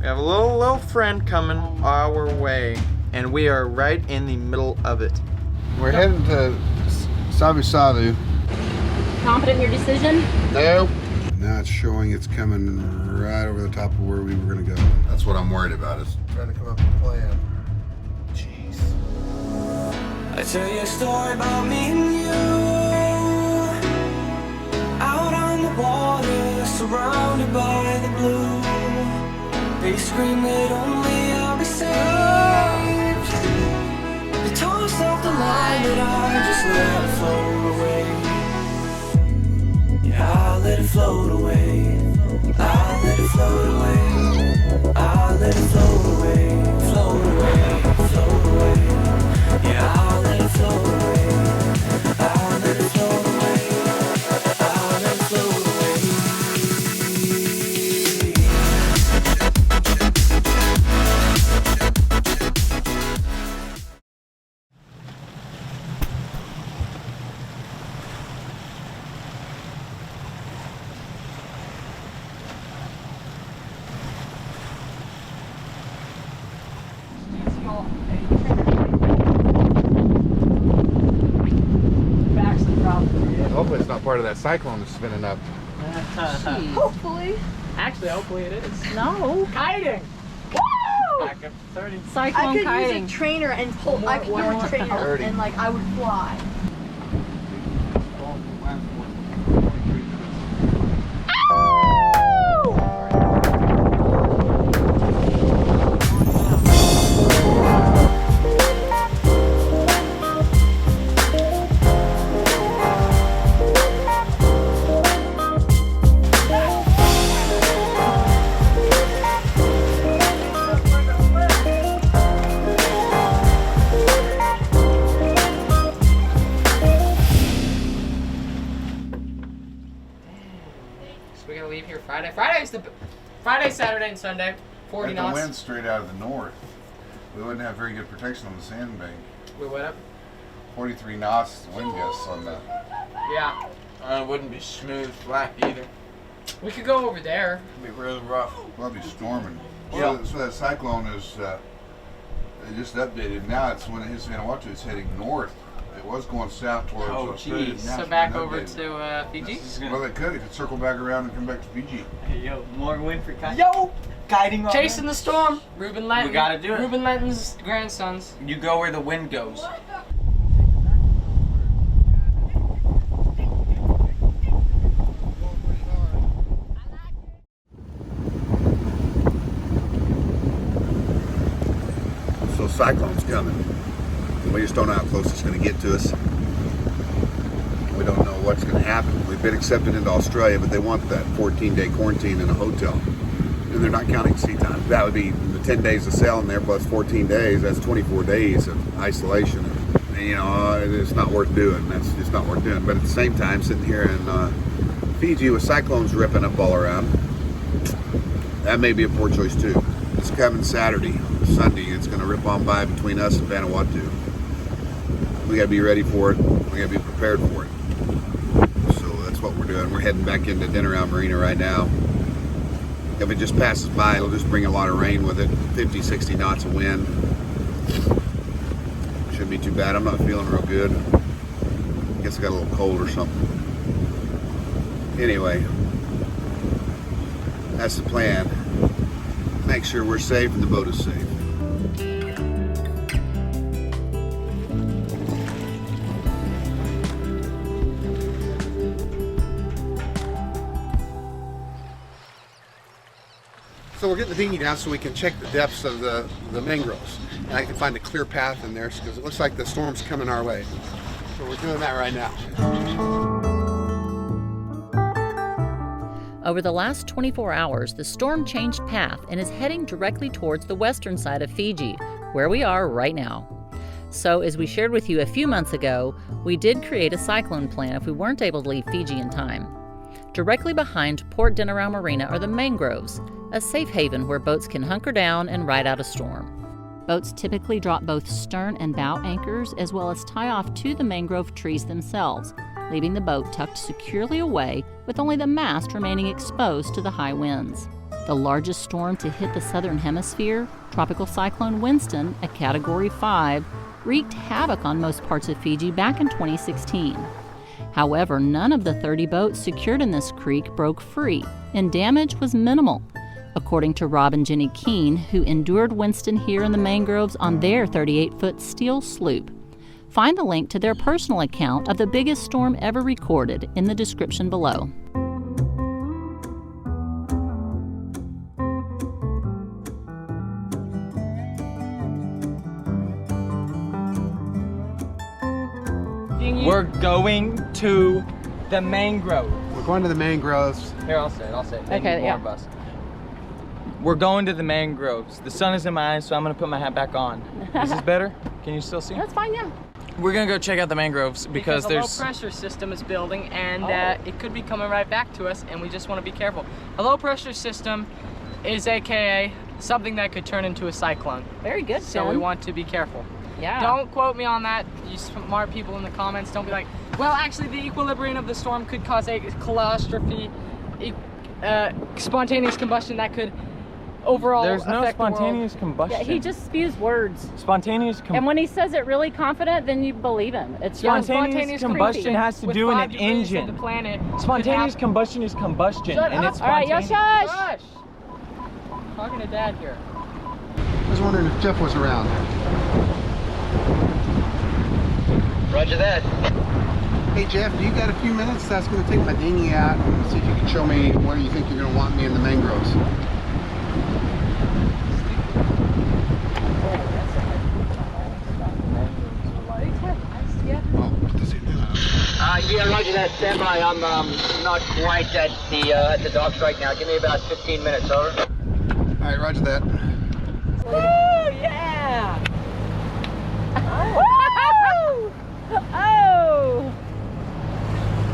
We have a little friend coming our way, and we are right in the middle of it. We're heading to Savisadu. Confident in your decision? No. Now it's showing it's coming right over the top of where we were going to go. That's what I'm worried about, is trying to come up with a plan. Jeez. I tell you a story about me and you. Out on the water, surrounded by the blue. They scream that only I'll be saved. They toss off the line, but I just let it float away. Yeah, I'll let it float away. I'll let it float away. I'll let it float away. Float away, float away. Yeah, I'll let it float away. I'll let it float away. I'll let it float away. Hopefully it's not part of that cyclone that's spinning up. Hopefully. Actually, hopefully it is. No. Kiting! Woo! Back up 30. Cyclone I could kiting. use a trainer and pull. I could do a trainer 30. and like I would fly. So we gotta leave here Friday. Friday, Saturday, and Sunday. 40 knots. The wind straight out of the north. We wouldn't have very good protection on the sandbank. We went up. 43 knots wind gusts on the. Yeah. It wouldn't be smooth, flat either. We could go over there. It'd be really rough. Well, it'd be storming. Yeah. So that cyclone is they just updated. Now it's when it hits Vanuatu, it's heading north. It was going south towards Australia. geez. Now So it's back been over updated. to Fiji. Well, it could circle back around and come back to Fiji. Hey, yo, more wind for kiting. Yo! Kiting on Chasing the storm. Ruben Lenton. We gotta do it. Ruben Lenton's grandsons. You go where the wind goes. So cyclone's coming. We just don't know how close it's going to get to us. We don't know what's going to happen. We've been accepted into Australia, but they want that 14-day quarantine in a hotel. And they're not counting sea time. That would be the 10 days of sailing there plus 14 days. That's 24 days of isolation. And, you know, it's not worth doing. That's just not worth doing. But at the same time, sitting here in Fiji with cyclones ripping up all around, that may be a poor choice too. It's coming Saturday, Sunday. It's going to rip on by between us and Vanuatu. We got to be ready for it. We got to be prepared for it. So that's what we're doing. We're heading back into Dinner Marina right now. If it just passes by, it'll just bring a lot of rain with it. 50, 60 knots of wind. Shouldn't be too bad. I'm not feeling real good. I guess I got a little cold or something. Anyway, that's the plan. Make sure we're safe and the boat is safe. So we're getting the dinghy down so we can check the depths of the mangroves. And I can find a clear path in there because it looks like the storm's coming our way. So we're doing that right now. Over the last 24 hours, the storm changed path and is heading directly towards the western side of Fiji, where we are right now. So, as we shared with you a few months ago, we did create a cyclone plan if we weren't able to leave Fiji in time. Directly behind Port Dinnerau Marina are the mangroves, a safe haven where boats can hunker down and ride out a storm. Boats typically drop both stern and bow anchors as well as tie off to the mangrove trees themselves, leaving the boat tucked securely away with only the mast remaining exposed to the high winds. The largest storm to hit the southern hemisphere, Tropical Cyclone Winston, a Category 5, wreaked havoc on most parts of Fiji back in 2016. However, none of the 30 boats secured in this creek broke free, and damage was minimal, according to Rob and Jenny Keene, who endured Winston here in the mangroves on their 38-foot steel sloop. Find the link to their personal account of the biggest storm ever recorded in the description below. We're going to the mangrove. We're going to the mangroves. Here, I'll say it. Okay, yeah. We're going to the mangroves. The sun is in my eyes, so I'm gonna put my hat back on. Is this better? Can you still see? That's fine, yeah. We're gonna go check out the mangroves because a there's low pressure system is building, and it could be coming right back to us, and we just want to be careful. A low pressure system is AKA something that could turn into a cyclone. Very good, So we want to be careful. Yeah. Don't quote me on that. You smart people in the comments, don't be like, well, actually the equilibrium of the storm could cause a catastrophe, spontaneous combustion that could overall there's no affect spontaneous the combustion. Yeah, he just spews words. Spontaneous combustion. And when he says it really confident, then you believe him. It's Spontaneous combustion creepy. has to With do in 5 an degrees of engine. the planet. Spontaneous combustion is combustion, Shut and up. it's All right, spontaneous. yo, shush. Gosh. Talking to Dad here. I was wondering if Jeff was around. Roger that. Hey Jeff, do you got a few minutes? I was going to take my dinghy out and see if you can show me where you think you're going to want me in the mangroves. Yeah, roger that. Stand by. I'm not quite at the docks right now. Give me about 15 minutes, over. All right, roger that. Woo, yeah. Woo! Oh.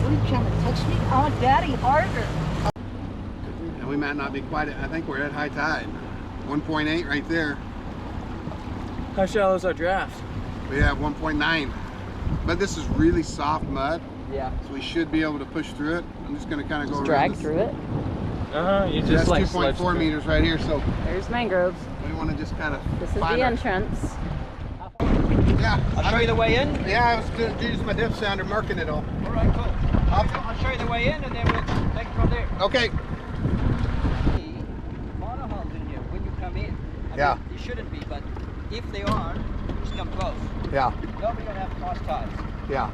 Are you trying to touch me? Oh, Daddy, harder. And we might not be quite at, I think we're at high tide. 1.8 right there. How shallow is our draft? We have 1.9. But this is really soft mud. Yeah. So we should be able to push through it. I'm just going to kind of go Drag around through it. You That's just like 2.4 meters right here. So There's mangroves. we want to just kind of This is find the our- entrance. Yeah. I'll show you the way in. Yeah, I was going to use my depth sounder marking it all. All right, cool. I'll show you the way in, and then we'll take it from there. Okay. Monohulls in here when you come in. Yeah. They shouldn't be, but if they are, just come close. Yeah. Nobody gonna have cross ties. Yeah.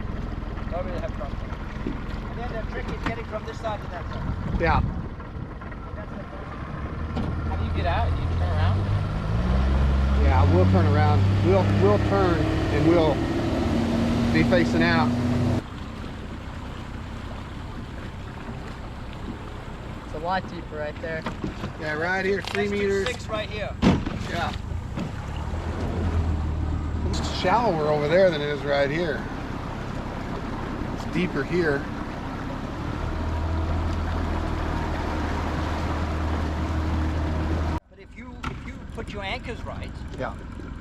Nobody will have cross ties. And then the trick is getting from this side to that side. Yeah. How do you get out? You turn around? Yeah, we'll turn around. We'll turn and we'll be facing out. It's a lot deeper right there. Yeah, right here, 3 meters. 6 right here. Yeah. It's shallower over there than it is right here. It's deeper here. But if you put your anchors right, Yeah.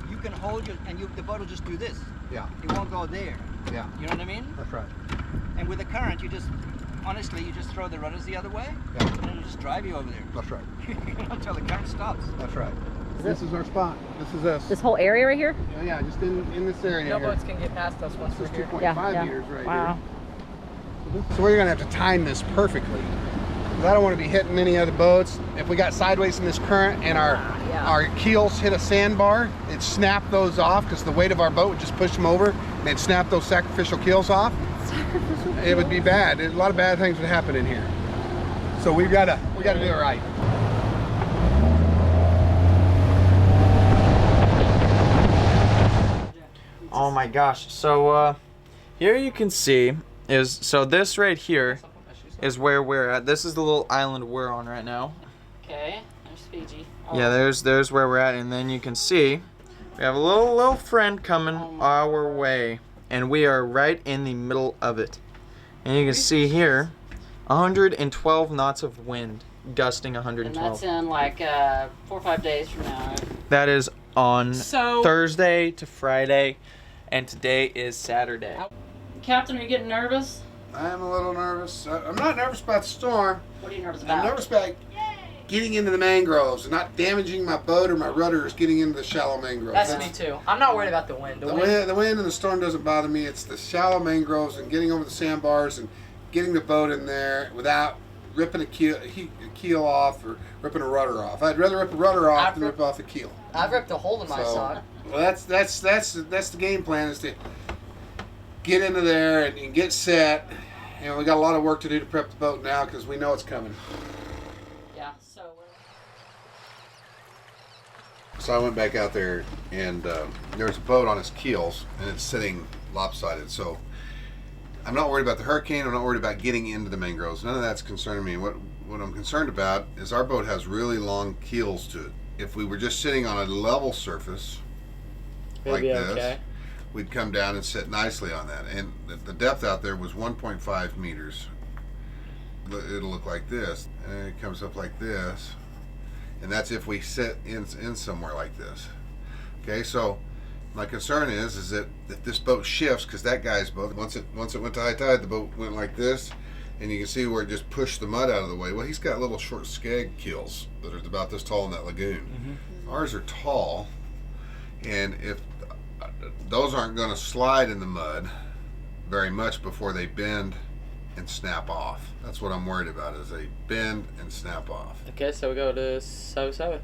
you can hold your, and the boat will just do this. Yeah. It won't go there. Yeah. You know what I mean? That's right. And with the current, you just, honestly, you just throw the rudders the other way, Yeah. and it'll just drive you over there. That's right. Until the current stops. That's right. This is our spot. This is us. This whole area right here? Yeah, just in this area No here. boats can get past us once This we're is here. 2.5 meters right Wow. here. So we're gonna have to time this perfectly. 'Cause I don't want to be hitting any other boats. If we got sideways in this current and our keels hit a sandbar, it'd snap those off because the weight of our boat would just push them over and it'd snap those sacrificial keels off. It would be bad. A lot of bad things would happen in here. So we gotta do it right. Oh my gosh. So here you can see so this right here is where we're at. This is the little island we're on right now. Okay, there's Fiji. Yeah, there's where we're at, and then you can see we have a little friend coming our way, and we are right in the middle of it. And you can see here 112 knots of wind, gusting 112. And that's in like 4 or 5 days from now. That is on So- Thursday to Friday, and today is Saturday. Captain, are you getting nervous? I'm a little nervous. I'm not nervous about the storm. What are you nervous about? I'm nervous about getting into the mangroves and not damaging my boat or my rudders getting into the shallow mangroves. That's me too. I'm not worried about the wind. The wind and the storm doesn't bother me. It's the shallow mangroves and getting over the sandbars and getting the boat in there without ripping a keel off or ripping a rudder off. I'd rather rip a rudder off than rip off a keel. I've ripped a hole in my sock. Well, that's the game plan, is to get into there and get set. And we got a lot of work to do to prep the boat now because we know it's coming. Yeah. So I went back out there, and there's a boat on its keels, and it's sitting lopsided. So I'm not worried about the hurricane. I'm not worried about getting into the mangroves. None of that's concerning me. What I'm concerned about is our boat has really long keels to it. If we were just sitting on a level surface like this, we'd come down and sit nicely on that. And the depth out there was 1.5 meters. It'll look like this, and it comes up like this. And that's if we sit in somewhere like this. Okay, so my concern is that if this boat shifts, because that guy's boat, once it went to high tide, the boat went like this, and you can see where it just pushed the mud out of the way. Well, he's got little short skeg keels that are about this tall in that lagoon. Mm-hmm. Ours are tall, and if those aren't going to slide in the mud very much before they bend and snap off. That's what I'm worried about, is they bend and snap off. Okay, so we go to Savu.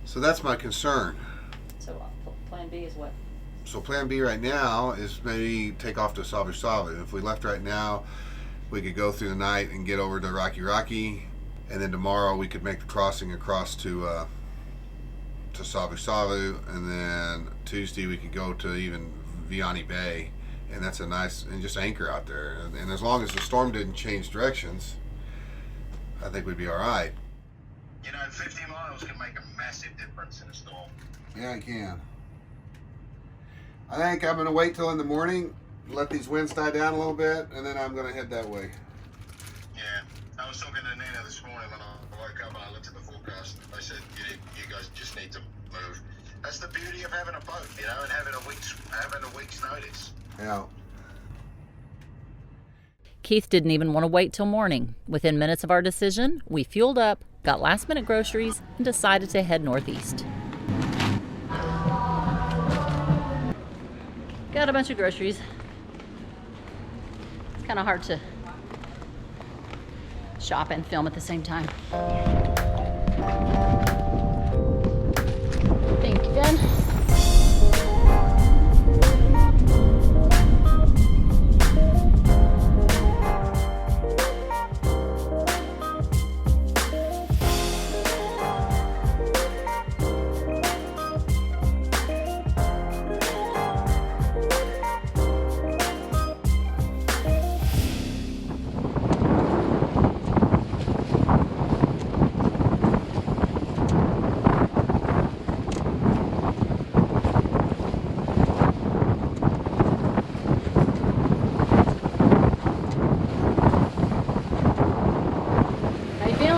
So that's my concern. So plan B is what? So plan B right now is maybe take off to Savu Savu. If we left right now, we could go through the night and get over to Rocky Rocky, and then tomorrow we could make the crossing across to Savu Savu, and then Tuesday we could go to even Vianney Bay, and that's a nice, and just anchor out there. And as long as the storm didn't change directions, I think we'd be all right. You know, 50 miles can make a massive difference in a storm. Yeah, I can. I think I'm going to wait till in the morning, let these winds die down a little bit, and then I'm going to head that way. Yeah, I was talking to Nina this morning when I woke up and I looked at the forecast. I said, you guys just need to move. That's the beauty of having a boat, you know, and having a week's notice. Yeah. Keith didn't even want to wait till morning. Within minutes of our decision, we fueled up, got last-minute groceries, and decided to head northeast. Got a bunch of groceries. It's kind of hard to shop and film at the same time. Thank you, Ben.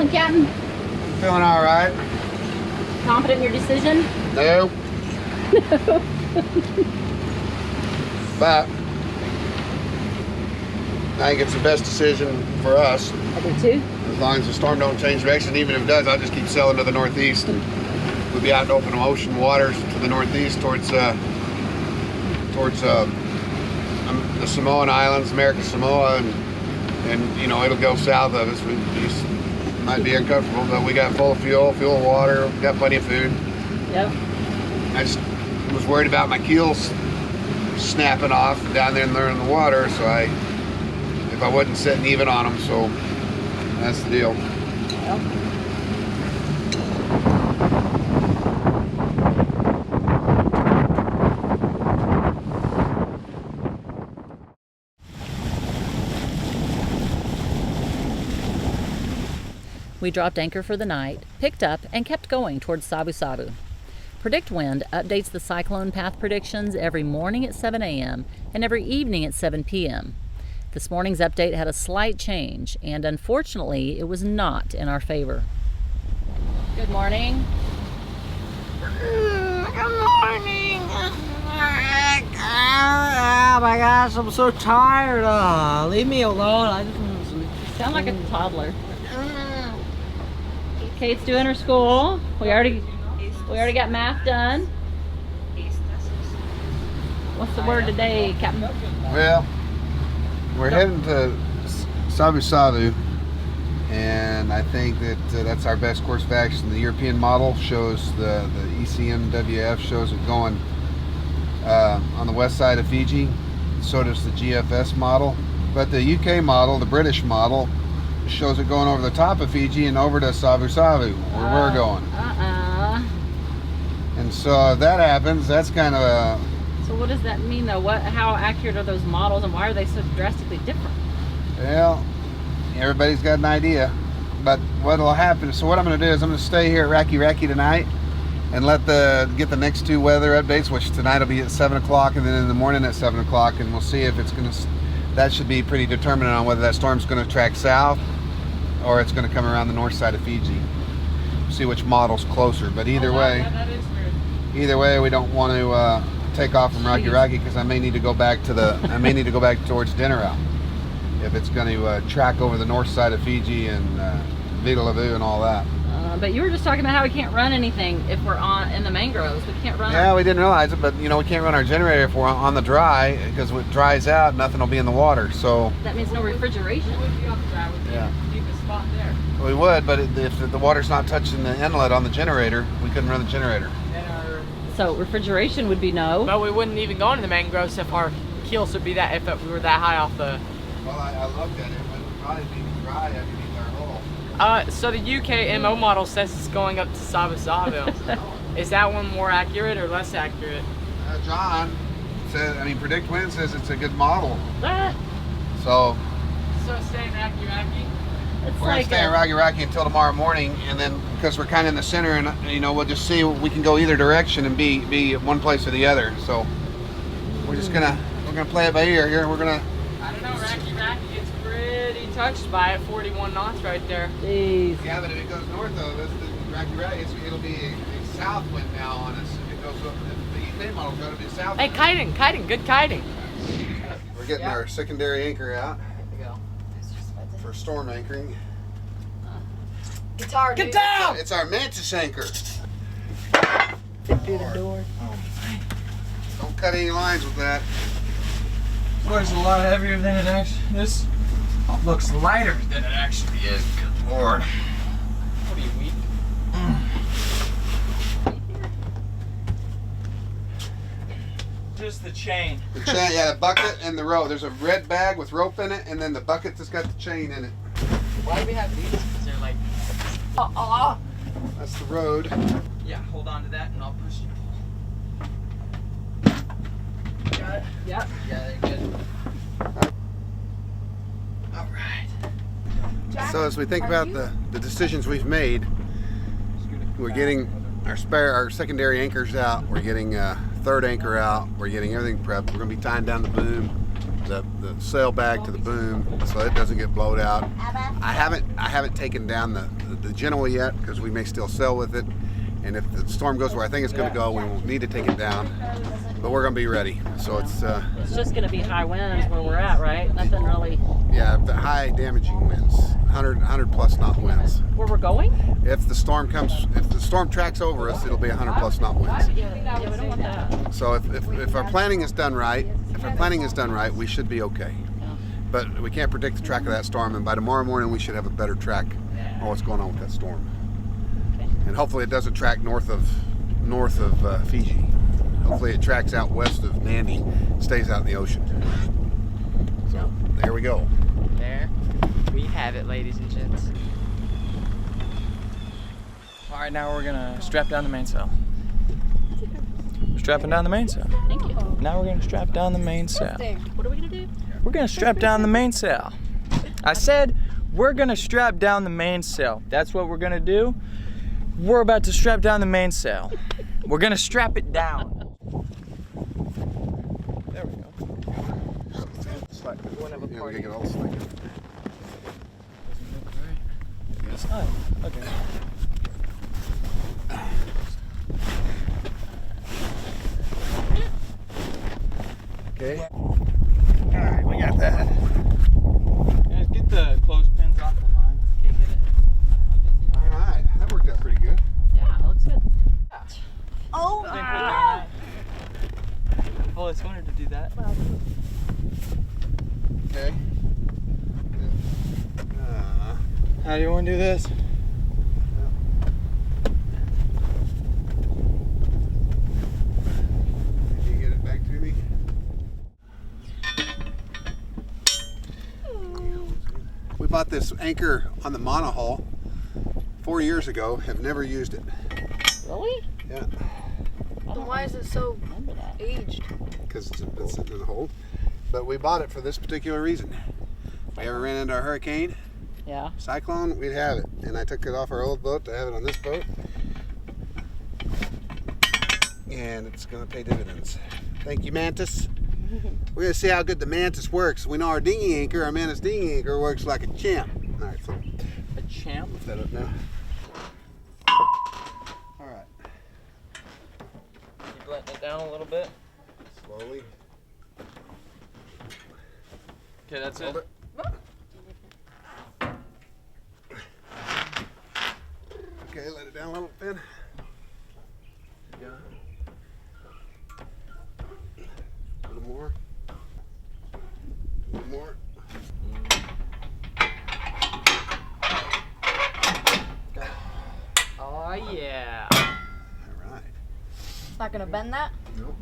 Captain? Feeling all right. Confident in your decision? No. But I think it's the best decision for us. I do too. As long as the storm don't change direction, even if it does, I'll just keep sailing to the northeast. We'll be out in open ocean waters to the northeast towards the Samoan Islands, American Samoa, and you know, it'll go south of us. We might be uncomfortable, but we got full of fuel, water, got plenty of food. Yep. I just was worried about my keels snapping off down there in the water, so if I wasn't sitting even on them, so that's the deal. Yep. We dropped anchor for the night, picked up, and kept going towards Savu Savu. Predict Wind updates the cyclone path predictions every morning at 7 a.m. and every evening at 7 p.m. This morning's update had a slight change, and unfortunately, it was not in our favor. Good morning. Good morning. Oh my gosh, I'm so tired. Leave me alone. I just want to sleep. Sound like a toddler. Kate's doing her school. We already got math done. What's the word today, Captain? Well, we're heading to Savu, and I think that that's our best course of action. The European model shows the ECMWF shows it going on the west side of Fiji. So does the GFS model, but the UK model, the British model, shows it going over the top of Fiji and over to Savu, where we're going. And so if that happens, that's kind of a... So what does that mean though? How accurate are those models and why are they so drastically different? Well, everybody's got an idea, but what'll happen, so what I'm going to do is I'm going to stay here at Raki tonight and get the next two weather updates, which tonight will be at 7 o'clock and then in the morning at 7 o'clock, and we'll see if it's going to, that should be pretty determinant on whether that storm's going to track south or it's going to come around the north side of Fiji. See which model's closer, but either way, we don't want to take off from Raki because I may need to go back towards Dinnerau if it's going to track over the north side of Fiji and Vita Lavu and all that. But you were just talking about how we can't run anything if we're in the mangroves. We can't run. Yeah, we didn't realize it, but you know we can't run our generator if we're on the dry because when it dries out, nothing will be in the water. So that means no refrigeration. Yeah. We would, but if the water's not touching the inlet on the generator, we couldn't run the generator. So refrigeration would be no. But we wouldn't even go into the mangroves if our keels would be that if we were that high off the. Well, I looked at it, but it would probably be dry underneath our hull. So the UK MO model says it's going up to Savu. Is that one more accurate or less accurate? John said, Predict Wind says it's a good model. What? So staying Raki. We're going to stay in Raki until tomorrow morning, and then because we're kind of in the center, and we'll just see, we can go either direction and be one place or the other. So we're just gonna play it by ear here. We're gonna. I don't know, Raki gets pretty touched by it. 41 knots right there. Jeez. Yeah, but if it goes north though, Raki, it'll be a south wind now on us. If it goes up, the UK model's going to be a south. Hey, kiting, good kiting. We're getting our secondary anchor out. For storm anchoring. Guitar, get down! It's our mantis anchor. Through the door. Don't cut any lines with that. This is a lot heavier than it actually. This looks lighter than it actually is. Good lord. What are you, weak? Just the chain. The chain, yeah, the bucket and the rope. There's a red bag with rope in it, and then the bucket that's got the chain in it. Why do we have these? Because they're like. That's the road. Yeah, hold on to that and I'll push you. Got it? Yep. Yeah, they're good. All right. So as we think about the decisions we've made, we're getting our secondary anchors out. We're getting third anchor out. We're getting everything prepped. We're going to be tying down the boom, the sail bag to the boom, so it doesn't get blowed out. I haven't taken down the Genoa yet because we may still sail with it, and if the storm goes where I think it's going to go, we won't need to take it down. But we're going to be ready. So it's just going to be high winds where we're at, right? Nothing really. Yeah, the high damaging winds, 100 plus knot winds. Where we're going? If the storm tracks over us, it'll be 100 plus knot winds. Yeah, we don't want that. So if our planning is done right, we should be okay. But we can't predict the track of that storm, and by tomorrow morning we should have a better track on what's going on with that storm. Okay. And hopefully it doesn't track north of Fiji. Hopefully it tracks out west of Nandi, stays out in the ocean. So there we go. There we have it, ladies and gents. All right, now we're gonna strap down the mainsail. Strapping down the mainsail. Thank you. Now we're gonna strap down the mainsail. What are we gonna do? We're gonna strap down the mainsail. I said we're gonna strap down the mainsail. That's what we're gonna do. We're about to strap down the mainsail. We're gonna strap it down. There we go. Yeah, we gotta get all slack. Yes. Oh, okay. Okay. Alright, we got that. Guys, get the clothespins off the line. Alright, that worked Oh! Oh, I just wanted to do that. Okay. How do you want to do this? Can you get it back to me? We bought this anchor on the monohull 4 years ago. Have never used it. Really? Yeah. Then why is it so aged? Because it's been sitting in the hole. But we bought it for this particular reason. If we ever ran into a hurricane, Yeah. cyclone, we'd have it. And I took it off our old boat to have it on this boat. And it's going to pay dividends. Thank you, Mantis. We're going to see how good the Mantis works. We know our dinghy anchor, our Mantis dinghy anchor, works like a champ. All right, so A champ? lift that up now. All right, Keep letting it down a little bit. slowly. Okay, that's Hold it. Okay, let it down a little, Finn. Yeah. A little more. A little more. Oh yeah. All right. It's not gonna bend that? Nope.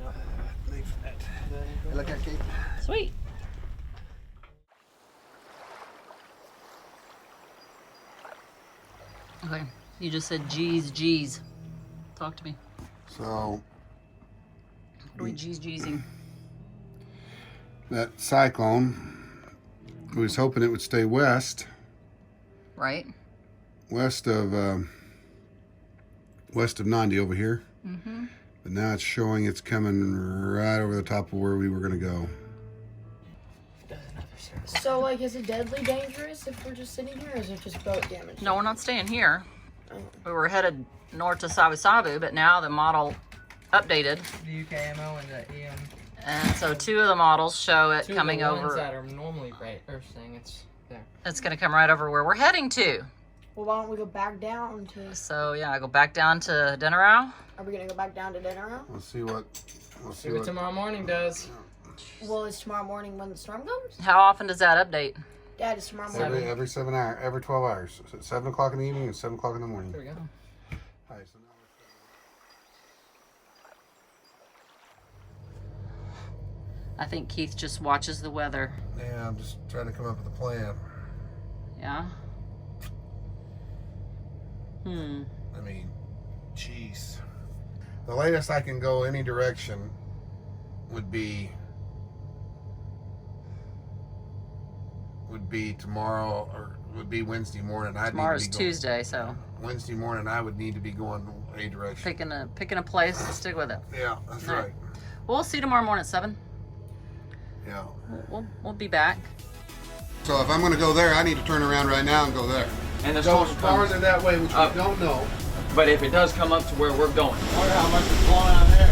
Thanks for that. Hey, look at Kate. Sweet. Okay, you just said geez. Talk to me. So What are we geezing? that cyclone, we was hoping it would stay west Right? of Nandi over here. Mm-hmm. But now it's showing it's coming right over the top of where we were gonna go. So, like, is it deadly dangerous if we're just sitting here, or is it just boat damage? No, we're not staying here. We were headed north to Sabu Sabu, but now the model updated. The UKMO and the EM. And so 2 of the models show it Two coming of the ones over. that are normally right Earthing, it's there. It's going to come right over where we're heading to. Well, why don't we go back down to... So yeah, I go back down to Denarau. Are we gonna go back down to dinner? We'll see what. We'll See what tomorrow morning does. Well, it's tomorrow morning when the storm comes? How often does that update? Dad, it's tomorrow morning. Every 7 hours, every 12 hours. So it's 7 o'clock in the evening and 7 o'clock in the morning. There we go. All right, so now I think Keith just watches the weather. yeah, I'm just trying to come up with a plan. Yeah? I mean, jeez. The latest I can go any direction would be tomorrow, or would be Wednesday morning. Tomorrow's Tuesday, so Wednesday morning I would need to be going a direction. picking a place and stick with it. Yeah, that's All right. right. Well, we'll see you tomorrow morning at 7. Yeah. We'll be back. So if I'm going to go there, I need to turn around right now and go there. And the Go storm farther comes that way, which up. we don't know. But if it does come up to where we're going, I wonder how much is blowing out there.